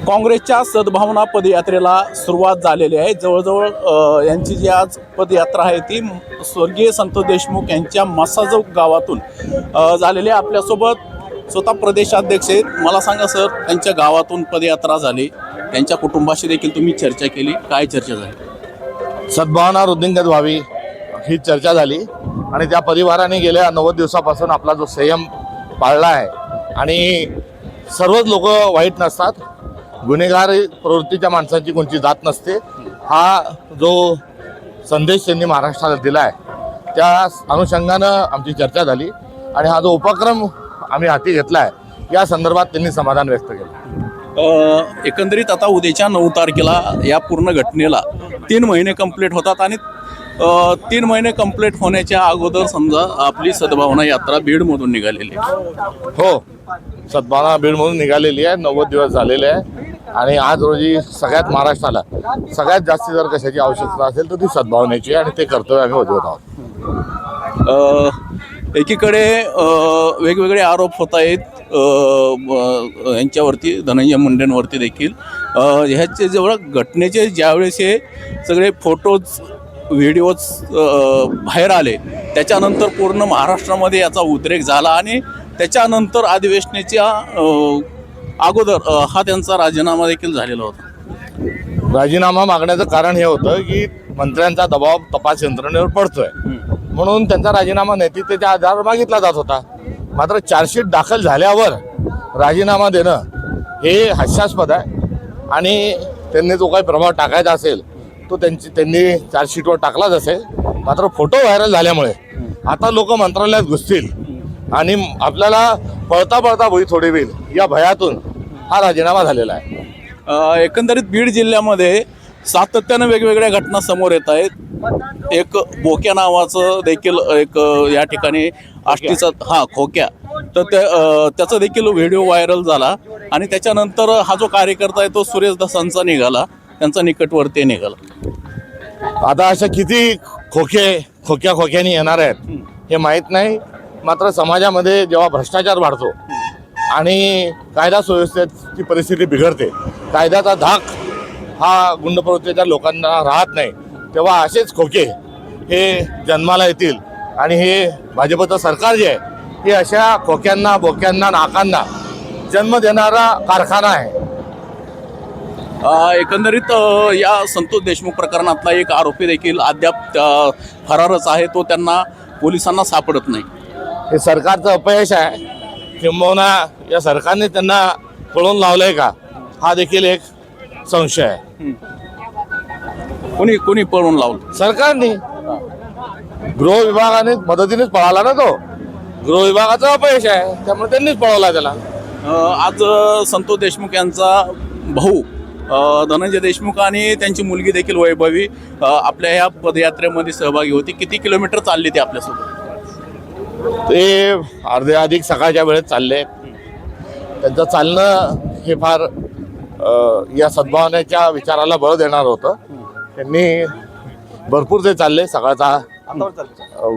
काँग्रेसच्या सद्भावना पदयात्रेला सुरुवात झालेली आहे। जवळजवळ यांची जी आज पदयात्रा आहे ती स्वर्गीय संतोष देशमुख यांच्या मसाजोग गावातून झालेली आहे। आपल्यासोबत स्वतः प्रदेशाध्यक्ष आहेत। मला सांगा सर, त्यांच्या गावातून पदयात्रा झाली, त्यांच्या कुटुंबाशी देखील तुम्ही चर्चा केली, काय चर्चा झाली? सद्भावना वृद्धिंगत व्हावी ही चर्चा झाली आणि त्या परिवाराने गेल्या 90 दिवसापासून आपला जो संयम पाळला आहे आणि सर्वच लोक वाईट नसतात, गुन्हेगार प्रवृत्तीच्या माणसांची कोणती जात नसते, हा जो संदेश त्यांनी महाराष्ट्राला दिला आहे त्या अनुषंगानं आमची चर्चा झाली आणि हा जो उपक्रम आम्ही हाती घेतला आहे या संदर्भात त्यांनी समाधान व्यक्त केलं। एकंदरीत आता उद्याच्या 9 तारखेला या पूर्ण घटनेला 3 महिने कंप्लीट होतात आणि 3 महिने कंप्लीट होण्याच्या अगोदर समजा आपली सद्भावना यात्रा बीडमधून निघालेली आहे। हो, सद्भावना बीडमधून निघालेली आहे, 90 दिवस झालेले आहे आणि आज रोजी सगळ्यात महाराष्ट्राला सगळ्यात जास्ती जर कशाची आवश्यकता असेल तर ती सद्भावनेची आणि ते कर्तव्य आम्ही बजावत आहोत। एकीकडे वेगवेगळे आरोप होत आहेत यांच्यावरती, धनंजय मुंडेंवरती देखील। ह्याचे जेव्हा घटनेचे ज्यावेळेस हे सगळे फोटोज व्हिडिओज बाहेर आले त्याच्यानंतर पूर्ण महाराष्ट्रामध्ये याचा उद्रेक झाला आणि त्याच्यानंतर अधिवेशनाच्या अगोदर हा त्यांचा राजीनामा देखील झालेला होता। राजीनामा मागण्याचं कारण हे होतं की मंत्र्यांचा दबाव तपास यंत्रणेवर पडतोय म्हणून त्यांचा राजीनामा नैतिकतेच्या आधारावर मागितला जात होता। मात्र चार्जशीट दाखल झाल्यावर राजीनामा देणं हे हास्यास्पद आहे आणि त्यांनी जो काही प्रभाव टाकायचा असेल तो त्यांनी चार्जशीटवर टाकलाच असेल। मात्र फोटो व्हायरल झाल्यामुळे आता लोक मंत्रालयात घुसतील आणि आपल्याला पळता पळता भुई थोडी होईल या भयातून हा राजीनामा झालेला आहे। एकंदरीत बीड जिल्ह्यामध्ये सातत्यानं वेगवेगळ्या घटना समोर येत आहेत। एक बोक्या नावाचं देखील एक या ठिकाणी आष्टीचा खोक्या, तर त्याचा देखील व्हिडिओ व्हायरल झाला आणि त्याच्यानंतर हा जो कार्यकर्ता आहे तो सुरेश दसांचा निघाला, त्यांचा निकटवर्ती निघाला। आता अशा किती खोक्यानी येणार आहेत हे माहीत नाही। मात्र समाजामध्ये जेव्हा भ्रष्टाचार वाढतो आणि कायदा सुव्यवस्थेची परिस्थिती बिघडते, कायद्याचा धाक हा गुंड प्रवृत्तीच्या लोकांना राहत नाही, तेव्हा असेच खोके हे जन्माला येतील आणि हे भाजपचं सरकार जे आहे हे अशा खोक्यांना, बोक्यांना, नाकांना जन्म देणारा कारखाना आहे। एकंदरीत या संतोष देशमुख प्रकरणातला एक आरोपी देखील अद्याप फरारच आहे, तो त्यांना पोलिसांना सापडत नाही। हे सरकारचं अपयश आहे, किंबहुना या सरकारने त्यांना पळून लावलंय का हा देखील एक संशय आहे। कोणी पळून लावलं? सरकारने, गृह विभागाने मदतीनेच पळाला ना, तो गृह विभागाचं अपयश आहे त्यामुळे त्यांनीच पळवला त्याला। आज संतोष देशमुख यांचा भाऊ धनंजय देशमुख आणि त्यांची मुलगी देखील वैभवी आपल्या ह्या पदयात्रेमध्ये सहभागी होती। किती किलोमीटर चालली ते आपल्यासोबत? ते अर्धे अधिक सकाळच्या वेळेत चालले। त्यांचं चालणं हे फार या सद्भावनेच्या विचाराला बळ देणार होतं। त्यांनी भरपूर ते चालले, सकाळचा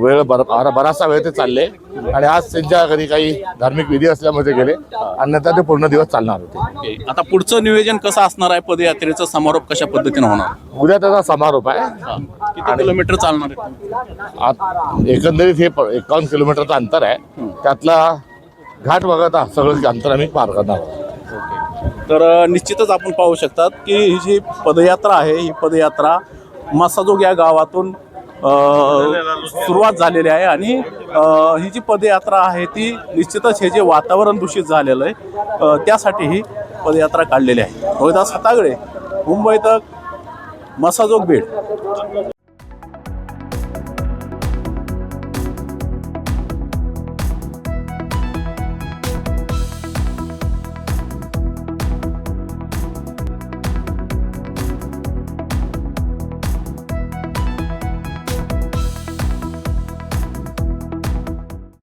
वेळ बराचसा वेळ ते चालले आणि आज त्यांच्या घरी काही धार्मिक विधी असल्यामुळे ते गेले, अन्यथा ते पूर्ण दिवस चालणार होते। आता पुढचं नियोजन कसं असणार आहे? पदयात्रेचा समारोप कशा पद्धतीने होणार? उद्या त्याचा समारोप आहे। किती किलोमीटर चालणार आहे? एकंदरीत हे 51 किलोमीटरचं अंतर आहे, त्यातला घाट वगळता सगळं अंतर आम्ही पार करणार आहोत। तर निश्चितच आपण पाहू शकतात की ही जी पदयात्रा आहे ही पदयात्रा मसाजोग या गावातून सुरुवात झालेली आहे आणि ही जी पदयात्रा आहे ती निश्चितच हे जे वातावरण दूषित झालेलं आहे त्यासाठी ही पदयात्रा काढलेली आहे। रोहिदास हातागळे, मुंबई तक, मसाजोग, बीड।